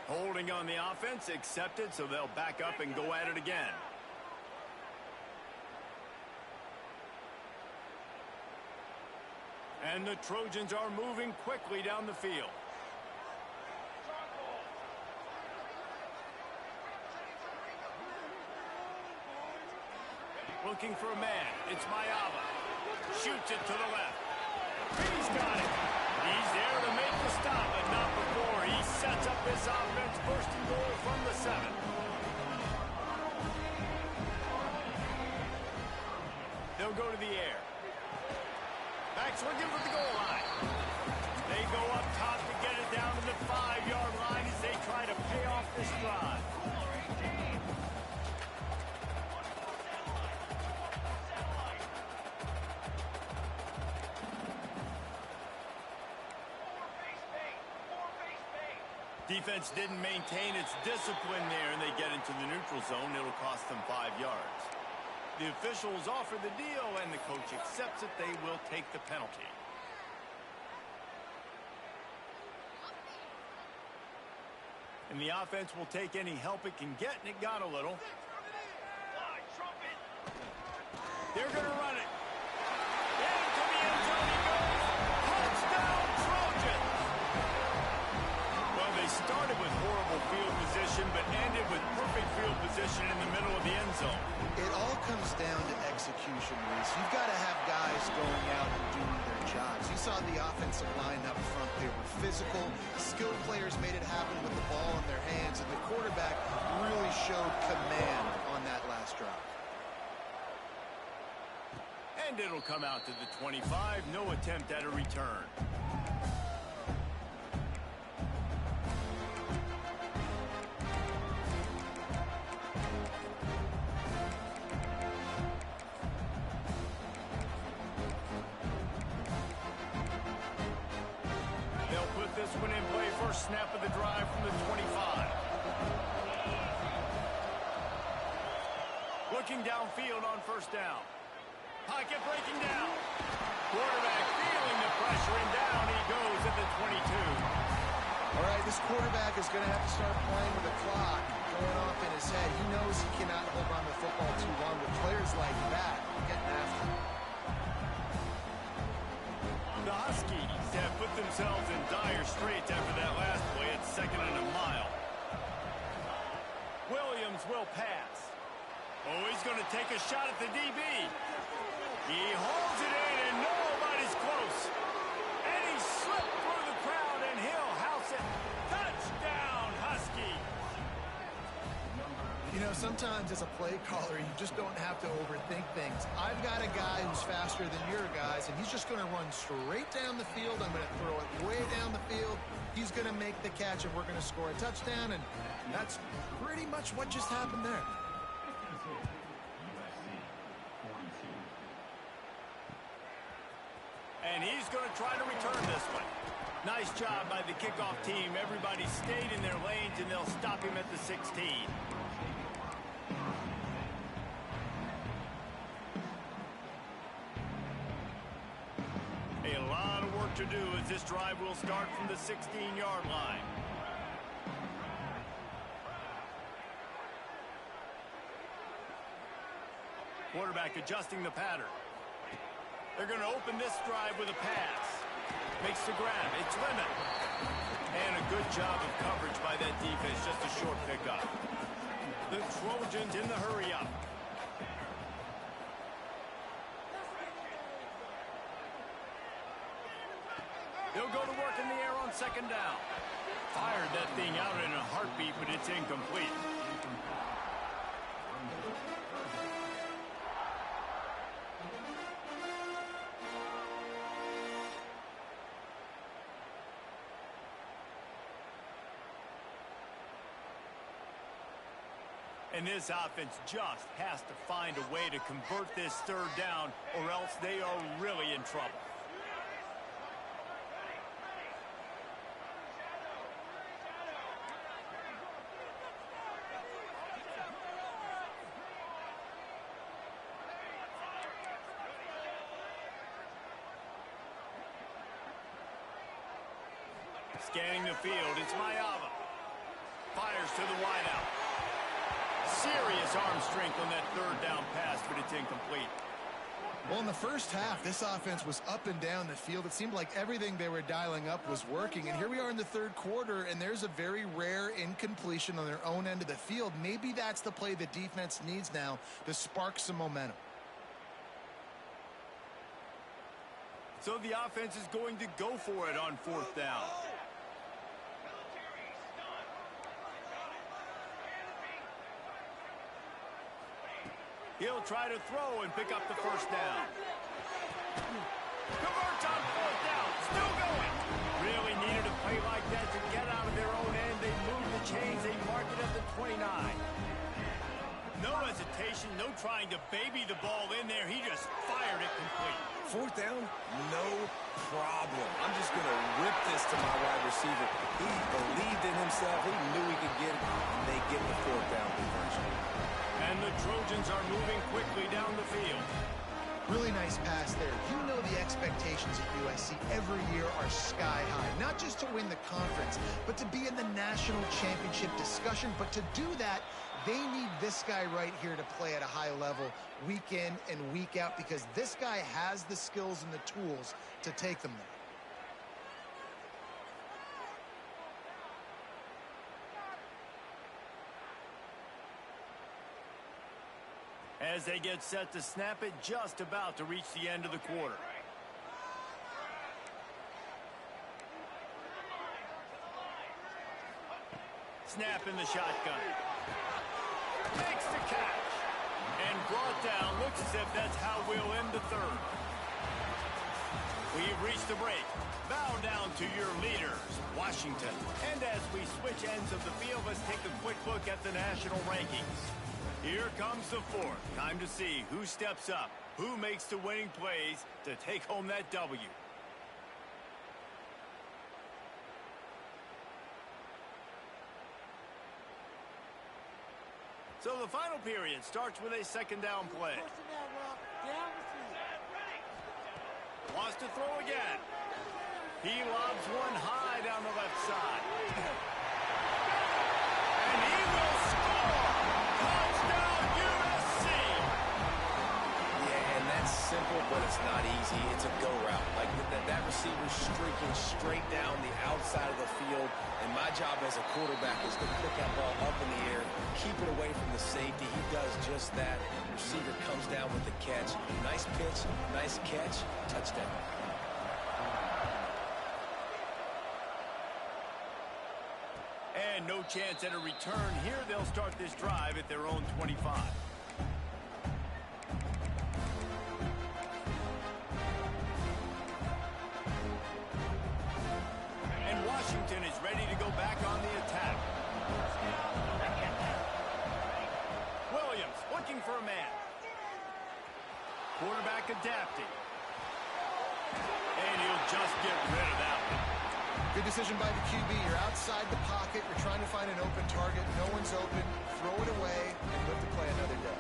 Holding on the offense, accepted, so they'll back up and go at it again. And the Trojans are moving quickly down the field. Looking for a man. It's Mayava. Shoots it to the left. He's got it. He's there to make the stop, but not before. He sets up this offense, first and goal from the 7. They'll go to the air. Back swinging for the goal line. They go up top to get it down to the 5-yard line as they try to pay off this drive. Defense didn't maintain its discipline there, and they get into the neutral zone. It'll cost them 5 yards. The officials offer the deal, and the coach accepts it. They will take the penalty. And the offense will take any help it can get, and it got a little. They're going to run it. Into the end zone he goes. Touchdown, Trojans! Well, they started with horrible field position, but ended with perfect field position in the middle of the end zone. It all comes down to execution, Reese. You've got to have guys going out and doing their jobs. You saw the offensive line up front. They were physical. Skilled players made it happen with the ball in their hands, and the quarterback really showed command on that last drive. And it'll come out to the 25. No attempt at a return. This one in play, first snap of the drive from the 25. Looking downfield on first down. Pocket breaking down. Quarterback feeling the pressure, and down he goes at the 22. All right, this quarterback is going to have to start playing with the clock going off in his head. He knows he cannot hold on to the football too long with players like that getting after him. The Huskies have put themselves in dire straits after that last play at 2nd and a mile. Williams will pass. Oh, he's going to take a shot at the DB. He hauls it in, and nobody's close. And he slipped through the crowd, and he'll house it. Touchdown, Huskies! You know, sometimes as a play caller, you just don't have to overthink things. I've got a guy who's faster than your guys, and he's just going to run straight down the field. I'm going to throw it way down the field. He's going to make the catch, and we're going to score a touchdown, and that's pretty much what just happened there. And he's going to try to return this one. Nice job by the kickoff team. Everybody stayed in their lanes, and they'll stop him at the 16. A lot of work to do as this drive will start from the 16-yard line. Quarterback adjusting the pattern. They're going to open this drive with a pass. Makes the grab. It's Lemon. And a good job of coverage by that defense. Just a short pickup. The Trojans in the hurry up. They'll go to work in the air on 2nd down. Fired that thing out in a heartbeat, but it's incomplete. And this offense just has to find a way to convert this 3rd down, or else they are really in trouble. Scanning the field, it's Mayava. Fires to the wideout. Serious arm strength on that 3rd down pass, but it's incomplete. Well, in the first half, this offense was up and down the field. It seemed like everything they were dialing up was working. And here we are in the third quarter, and there's a very rare incompletion on their own end of the field. Maybe that's the play the defense needs now to spark some momentum. So the offense is going to go for it on fourth down. He'll try to throw and pick up the first down. Converts on fourth down. Still going. Really needed a play like that to get out of their own end. They moved the chains. They marked it at the 29. No hesitation. No trying to baby the ball in there. He just fired it complete. Fourth down, no problem. I'm just going to rip this to my wide receiver. He believed in himself. He knew he could get it, and they get the fourth down conversion. And the Trojans are moving quickly down the field. Really nice pass there. You know the expectations at USC every year are sky high. Not just to win the conference, but to be in the national championship discussion. But to do that, they need this guy right here to play at a high level week in and week out, because this guy has the skills and the tools to take them there. As they get set to snap it, just about to reach the end of the quarter. Snap in the shotgun. Makes the catch. And brought down. Looks as if that's how we'll end the third. We've reached the break. Bow down to your leaders, Washington. And as we switch ends of the field, let's take a quick look at the national rankings. Here comes the fourth. Time to see who steps up, who makes the winning plays to take home that W. So the final period starts with a second down play. Wants to throw again. He lobs one high down the left side. And he will score! Touchdown USC! Yeah, and that's simple, but it's not easy. It's a go route. Like that receiver's streaking straight down the outside of the field, and my job as a quarterback is to pick that ball up in the air, keep it away from the safety. He does just that. Receiver comes down with the catch. Nice pitch, nice catch, touchdown. And no chance at a return here. They'll start this drive at their own 25. And Washington is ready to go back on the attack. Williams looking for a man. Quarterback adapting. And he'll just get rid of that one. Good decision by the QB. You're outside the pocket. You're trying to find an open target. No one's open. Throw it away and live to play another day.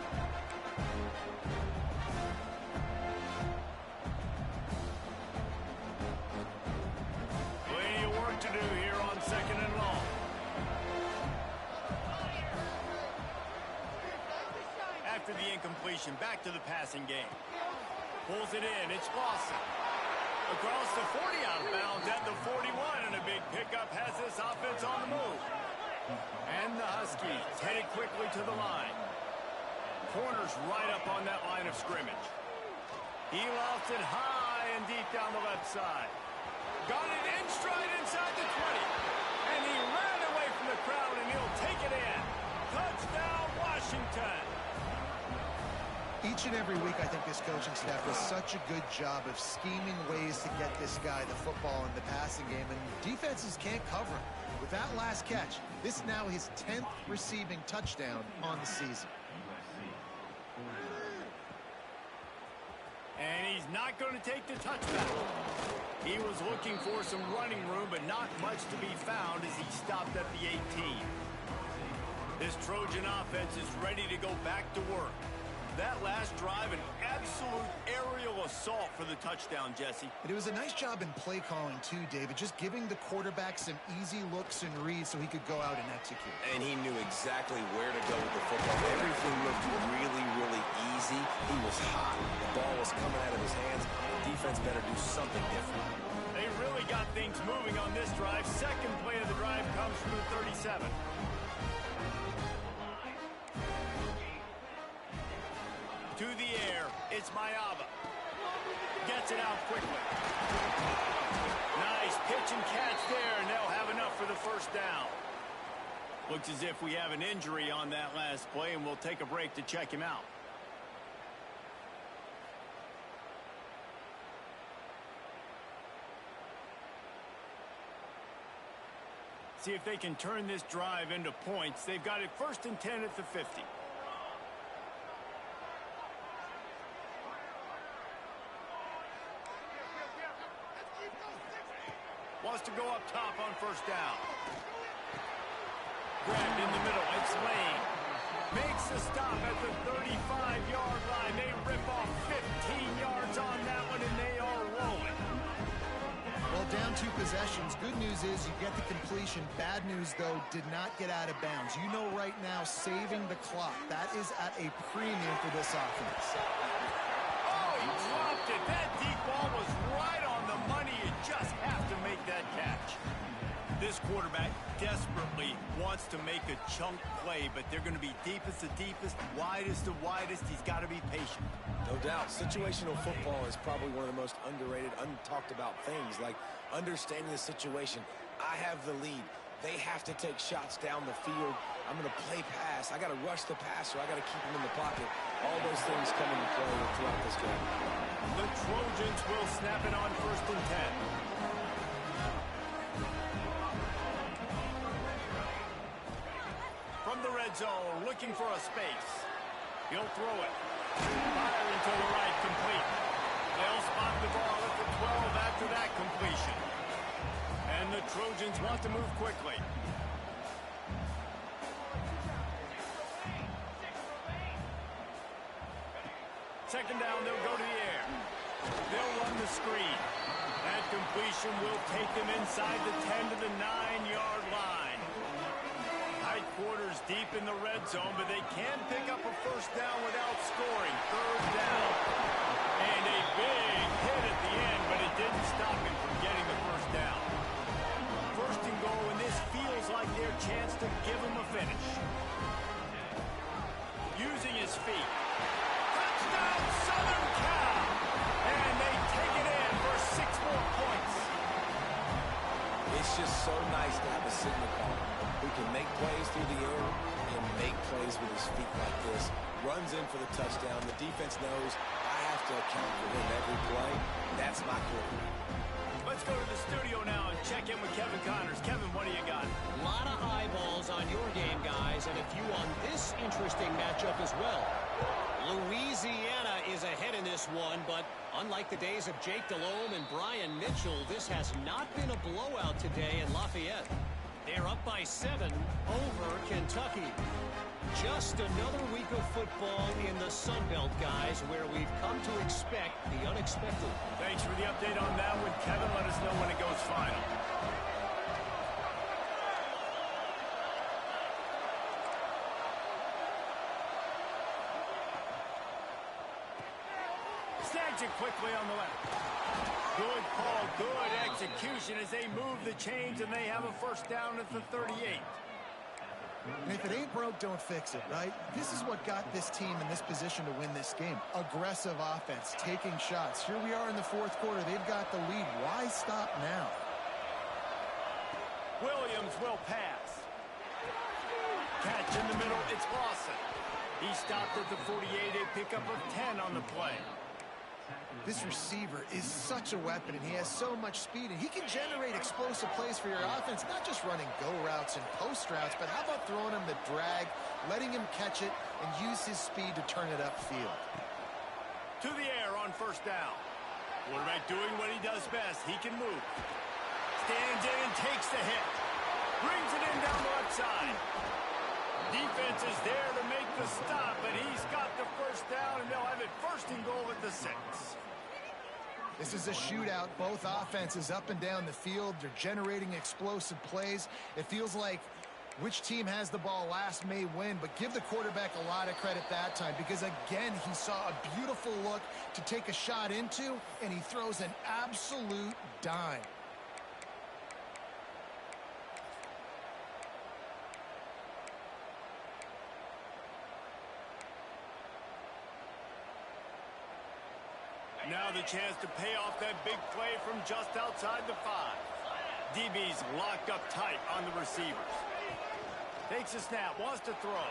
Plenty of work to do here on second and long. After the incompletion, back to the passing game. Pulls it in. It's Lawson. Across the 40, out of bounds at the 41, and a big pickup has this offense on the move. And the Huskies headed quickly to the line. Corners right up on that line of scrimmage. He lofts it high and deep down the left side. Got it in stride inside the 20. And he ran away from the crowd, and he'll take it in. Touchdown, Washington. Each and every week, I think this coaching staff does such a good job of scheming ways to get this guy the football in the passing game, and defenses can't cover him. With that last catch, this is now his 10th receiving touchdown on the season. And he's not going to take the touchback. He was looking for some running room, but not much to be found as he stopped at the 18. This Trojan offense is ready to go back to work. That last drive, an absolute aerial assault for the touchdown, Jesse. It was a nice job in play calling too, David, just giving the quarterback some easy looks and reads so he could go out and execute. And he knew exactly where to go with the football. Everything looked really, really easy. He was hot. The ball was coming out of his hands. The defense better do something different. They really got things moving on this drive. Second play of the drive comes from the 37. To the air, it's Mayava. Gets it out quickly. Nice pitch and catch there, and they'll have enough for the first down. Looks as if we have an injury on that last play, and we'll take a break to check him out. See if they can turn this drive into points. They've got it 1st and 10 at the 50. Wants to go up top on first down. Grabbed in the middle. It's Lane. Makes the stop at the 35-yard line. They rip off 15 yards on that one, and they are rolling. Well, down 2 possessions. Good news is you get the completion. Bad news, though, did not get out of bounds. You know right now, saving the clock. That is at a premium for this offense. Oh, he dropped it. That deep ball was right on the money. You just have to make that catch. This quarterback desperately wants to make a chunk play, but they're going to be deepest to deepest, widest to widest. He's got to be patient. No doubt. Situational football is probably one of the most underrated, untalked about things, like understanding the situation. I have the lead. They have to take shots down the field. I'm going to play pass. I got to rush the passer. I got to keep him in the pocket. All those things come into play throughout this game. The Trojans will snap it on 1st and 10. From the red zone, looking for a space. He'll throw it. Fire into the right, complete. They'll spot the ball at the 12 after that completion. And the Trojans want to move quickly. Second down, they'll go to the air. They'll run the screen. That completion will take them inside the 10 to the 9-yard line. Tight quarters deep in the red zone, but they can pick up a first down without scoring. 3rd down. And a big hit at the end, but it didn't stop him from getting the first down. 1st and goal, and this feels like their chance to give him a finish. Using his feet. Touchdown, Southern Cal! And they take it in for 6 more points. It's just so nice to have a signal caller who can make plays through the air and make plays with his feet like this. Runs in for the touchdown. The defense knows I have to account for him every play. That's my quarterback. Let's go to the studio now and check in with Kevin Connors. Kevin, what do you got? A lot of eyeballs on your game, guys, and a few on this interesting matchup as well. Louisiana is ahead in this one, but unlike the days of Jake Delhomme and Brian Mitchell, this has not been a blowout today in Lafayette. They're up by 7 over Kentucky. Just another week of football in the Sun Belt, guys, where we've come to expect the unexpected. Thanks for the update on that one, Kevin. Let us know when it goes final. Snags it quickly on the left. Good call, good execution as they move the chains, and they have a first down at the 38. And if it ain't broke, don't fix it, right? This is what got this team in this position to win this game. Aggressive offense, taking shots. Here we are in the 4th quarter. They've got the lead. Why stop now? Williams will pass. Catch in the middle. It's Lawson. He stopped at the 48, a pickup of 10 on the play. This receiver is such a weapon, and he has so much speed, and he can generate explosive plays for your offense, not just running go routes and post routes, but how about throwing him the drag, letting him catch it, and use his speed to turn it upfield. To the air on first down. Quarterback doing what he does best. He can move. Stands in and takes the hit. Brings it in down the left side. Defense is there to make the stop, but he's got the first down, and they'll have it 1st and goal at the 6. This is a shootout. Both offenses up and down the field. They're generating explosive plays. It feels like which team has the ball last may win, but give the quarterback a lot of credit that time because, again, he saw a beautiful look to take a shot into, and he throws an absolute dime. Now the chance to pay off that big play from just outside the 5. DB's locked up tight on the receivers. Takes a snap, wants to throw.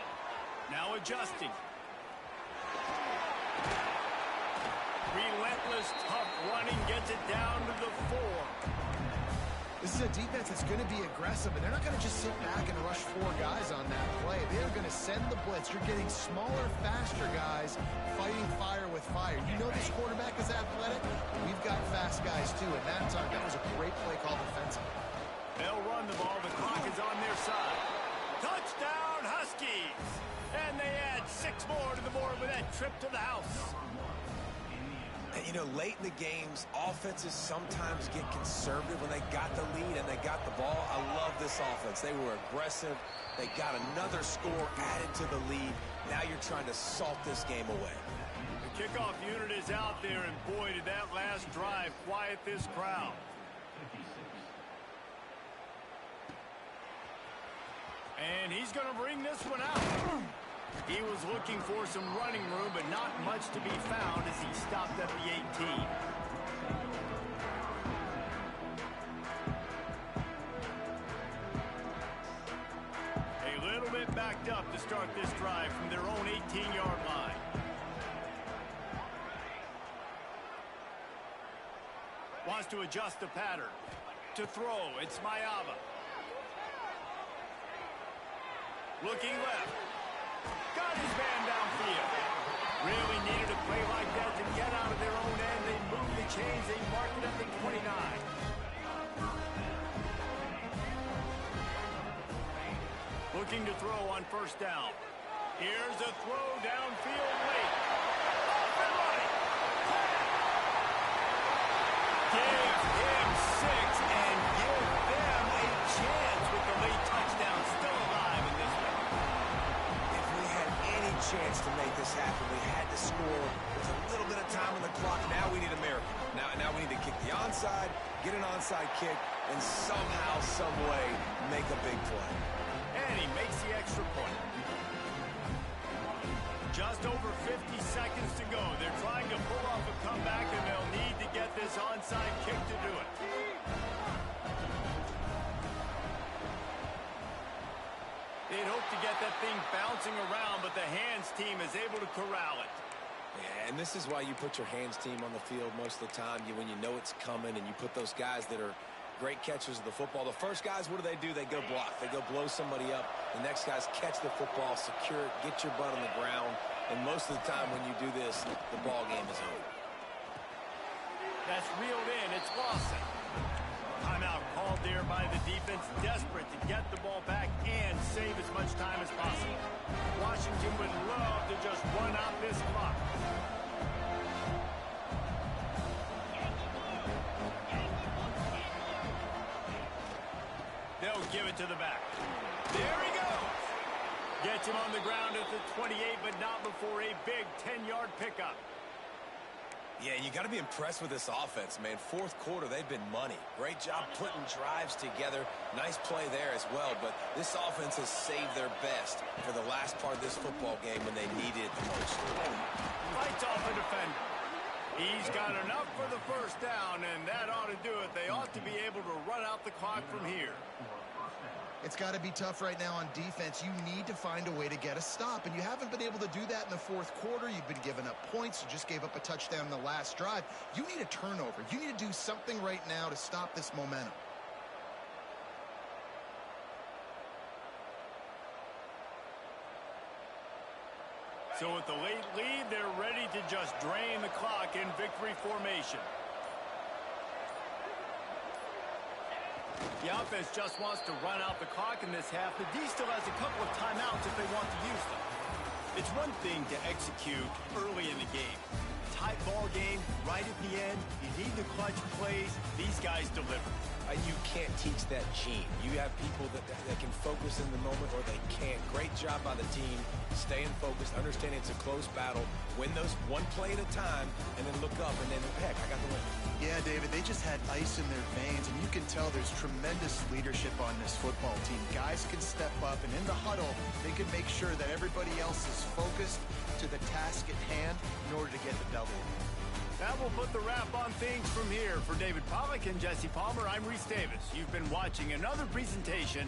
Now adjusting. Relentless, tough running, gets it down to the 4. This is a defense that's going to be aggressive, and they're not going to just sit back and rush 4 guys on that play. They are going to send the blitz. You're getting smaller, faster guys fighting fire with fire. You know this quarterback is athletic. We've got fast guys, too. At that time, that was a great play call defensively. They'll run the ball. The clock is on their side. Touchdown, Huskies! And they add 6 more to the board with that trip to the house. And, you know, late in the games, offenses sometimes get conservative when they got the lead and they got the ball. I love this offense. They were aggressive. They got another score added to the lead. Now you're trying to salt this game away. The kickoff unit is out there, and boy, did that last drive quiet this crowd. And he's going to bring this one out. He was looking for some running room, but not much to be found as he stopped at the 18. A little bit backed up to start this drive from their own 18-yard line. Wants to adjust the pattern. To throw, it's Mayava. Looking left. Got his man downfield. Really needed a play like that to get out of their own end. They moved the chains. They marked it at the 29. Looking to throw on 1st down. Here's a throw downfield late. Off and running. Give him 6 and give them a chance with the late touchdown still alive in this one. If we had any chance to make this happen, we had to score with a little bit of time on the clock. Now we need a miracle. Now we need to kick the onside, get an onside kick, and somehow, some way, make a big play. And he makes the extra point. Just over 50 seconds to go. They're trying to pull off a comeback, and they'll need to get this onside kick to do it. They'd hope to get that thing bouncing around, but the hands team is able to corral it. Yeah, and this is why you put your hands team on the field most of the time. When you know it's coming, and you put those guys that are great catchers of the football. The first guys, what do? They go block. They go blow somebody up. The next guys catch the football, secure it, get your butt on the ground. And most of the time when you do this, the ball game is over. That's reeled in. It's Lawson. Timeout called there by the defense, desperate to get the ball back and save as much time as possible. Washington would love to just run out this clock. They'll give it to the back. There he goes. Gets him on the ground at the 28, but not before a big 10-yard pickup. Yeah, you got to be impressed with this offense, man. 4th quarter, they've been money. Great job putting drives together. Nice play there as well, but this offense has saved their best for the last part of this football game when they needed it the most. Fights off a defender. He's got enough for the 1st down, and that ought to do it. They ought to be able to run out the clock from here. It's got to be tough right now on defense. You need to find a way to get a stop, and you haven't been able to do that in the 4th quarter. You've been giving up points. You just gave up a touchdown in the last drive. You need a turnover. You need to do something right now to stop this momentum. So with the late lead, they're ready to just drain the clock in victory formation. The offense just wants to run out the clock in this half. The D still has a couple of timeouts if they want to use them. It's one thing to execute early in the game. Tight ball game, right at the end. You need the clutch plays. These guys deliver. You can't teach that gene. You have people that can focus in the moment or they can't. Great job by the team, staying focused, understanding it's a close battle, win those one play at a time, and then look up, and then, heck, I got the win. Yeah, David, they just had ice in their veins, and you can tell there's tremendous leadership on this football team. Guys can step up, and in the huddle, they can make sure that everybody else is focused to the task at hand in order to get the W. That will put the wrap on things from here. For David Pollack and Jesse Palmer, I'm Reese Davis. You've been watching another presentation